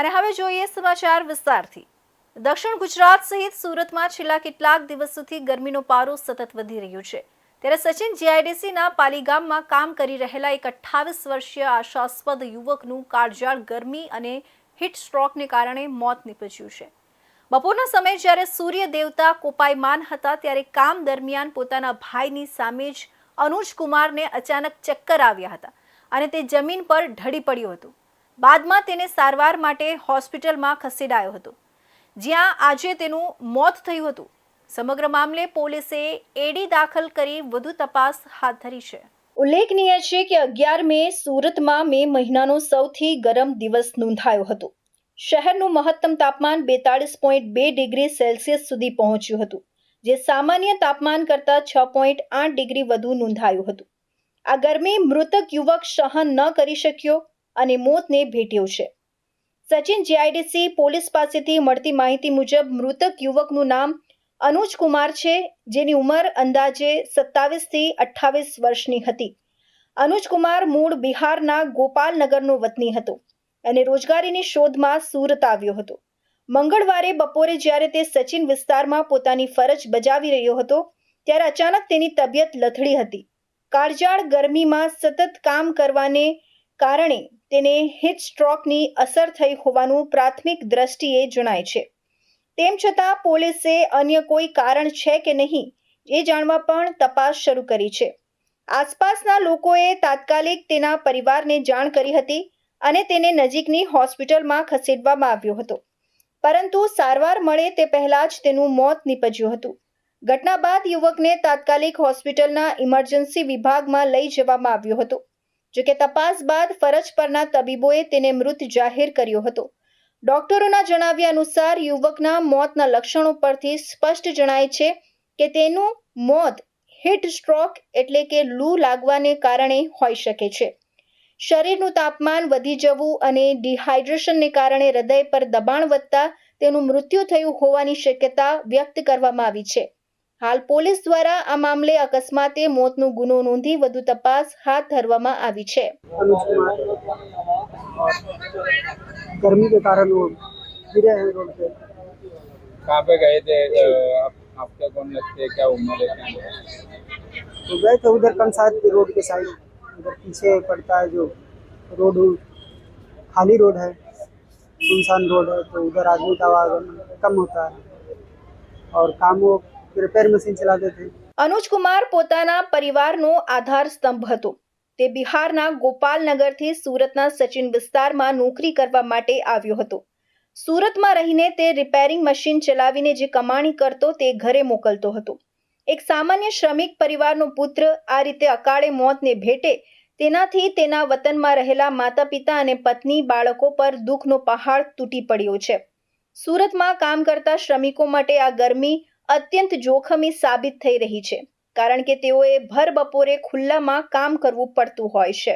અને હવે જોઈએ સમાચાર વિસ્તારથી। દક્ષિણ ગુજરાત સહિત સુરતમાં છેલ્લા કેટલાક દિવસોથી ગરમીનો પારો સતત વધી રહ્યો છે। ત્યારે સચિન જીઆઈડીસીના પાલી ગામમાં કામ કરી રહેલા એક 28 વર્ષીય આશાસ્પદ યુવકનું કાળઝાળ ગરમી અને હીટ સ્ટ્રોકને કારણે મોત નીપજ્યું છે। બપોરના સમયે જ્યારે સૂર્ય દેવતા કોપાયમાન હતા ત્યારે કામ દરમિયાન પોતાના ભાઈની સામે જ અનુજ કુમારને અચાનક ચક્કર આવ્યા હતા અને તે જમીન પર ઢળી પડ્યો હતો। બાદમાં તેને સારવાર માટે હોસ્પિટલમાં ખસેડાયો હતો, જ્યાં આજે તેનું મોત થયું હતું। સમગ્ર મામલે પોલીસે એડી દાખલ કરી વધુ તપાસ હાથ ધરી છે। ઉલ્લેખનીય છે કે 11 મે સુરતમાં મે મહિનાનો સૌથી ગરમ દિવસ નોંધાયો હતો। શહેરનું મહત્તમ તાપમાન 42.2 ડિગ્રી સેલ્સિયસ સુધી પહોંચ્યું હતું, જે સામાન્ય તાપમાન કરતાં 6.8 ડિગ્રી વધુ નોંધાયું હતું। આ ગરમી મૃતક યુવક સહન ન કરી શક્યો અને મોતને ભેટ્યો છે। સચિન જીઆઈડીસી પોલીસ પાસેથી મળતી માહિતી મુજબ મૃતક યુવકનું નામ અનુજ કુમાર છે, જેની ઉંમર અંદાજે 27 થી 28 વર્ષની હતી। અનુજ કુમાર મૂળ બિહારના ગોપાલનગરનો વતની હતો અને રોજગારીની શોધમાં સુરત આવ્યો હતો। મંગળવારે બપોરે જ્યારે તે સચિન વિસ્તારમાં પોતાની ફરજ બજાવી રહ્યો હતો ત્યારે અચાનક તેની તબિયત લથડી હતી। કાળઝાળ ગરમીમાં સતત કામ કરવાને કારણે તેને હીટ સ્ટ્રોકની અસર થઈ હોવાનું પ્રાથમિક દ્રષ્ટિએ જણાય છે। તેમ છતાં પોલીસે અન્ય કોઈ કારણ છે કે નહીં એ જાણવા પણ તપાસ શરૂ કરી છે। આસપાસના લોકોએ તાત્કાલિક તેના પરિવારને જાણ કરી હતી અને તેને નજીકની હોસ્પિટલમાં ખસેડવામાં આવ્યો હતો, પરંતુ સારવાર મળે તે પહેલા જ તેનું મોત નીપજ્યું હતું। ઘટના બાદ યુવકને તાત્કાલિક હોસ્પિટલના ઇમરજન્સી વિભાગમાં લઈ જવામાં આવ્યો હતો, જોકે તપાસ બાદ ફરજ પરના તબીબોએ તેને મૃત જાહેર કર્યો હતો। ડોક્ટરોના જણાવ્યા અનુસાર યુવકના મોતના લક્ષણો પરથી સ્પષ્ટ જણાય છે કે તેનું મોત હીટ સ્ટ્રોક એટલે કે લૂ લાગવાને કારણે હોઈ શકે છે। શરીરનું તાપમાન વધી જવું અને ડિહાઇડ્રેશનને કારણે હૃદય પર દબાણ વધતા તેનું મૃત્યુ થયું હોવાની શક્યતા વ્યક્ત કરવામાં આવી છે। હાલ પોલીસ દ્વારા આ મામલે અકસ્માતે મોતનો ગુનો નોંધી વધુ તપાસ હાથ ધરવામાં આવી છે। गर्मी के कारण वो गिरे हैं रोड पे। कहाँ पे गए थे? आपके कौन लगते हैं? क्या उम्र है? तो गए थे उधर पंचायत रोड के साइड, उधर पीछे पड़ता है जो रोड खाली रोड है, सुनसान रोड है, तो उधर आदमी का आवागमन कम होता है और काम वो रिपेयर मशीन चलाते थे। અનુજ કુમાર પોતાના પરિવારનો આધાર સ્તંભ હતો। તે બિહારના ગોપાલનગરથી સુરતના સચિન વિસ્તારમાં નોકરી કરવા માટે આવ્યો હતો। સુરતમાં રહીને તે રિપેરિંગ મશીન ચલાવીને જે કમાણી કરતો તે ઘરે મોકલતો હતો। એક સામાન્ય શ્રમિક પરિવારનો પુત્ર આ રીતે અકાળે મોતને ભેટે તેનાથી તેના વતનમાં રહેલા માતા-પિતા અને પત્ની બાળકો પર દુઃખનો પહાડ તૂટી પડ્યો છે। સુરતમાં કામ કરતા શ્રમિકો માટે આ ગરમી અત્યંત જોખમી સાબિત થઈ રહી છે, કારણ કે તેઓએ ભર બપોરે ખુલ્લામાં કામ કરવું પડતું હોય છે।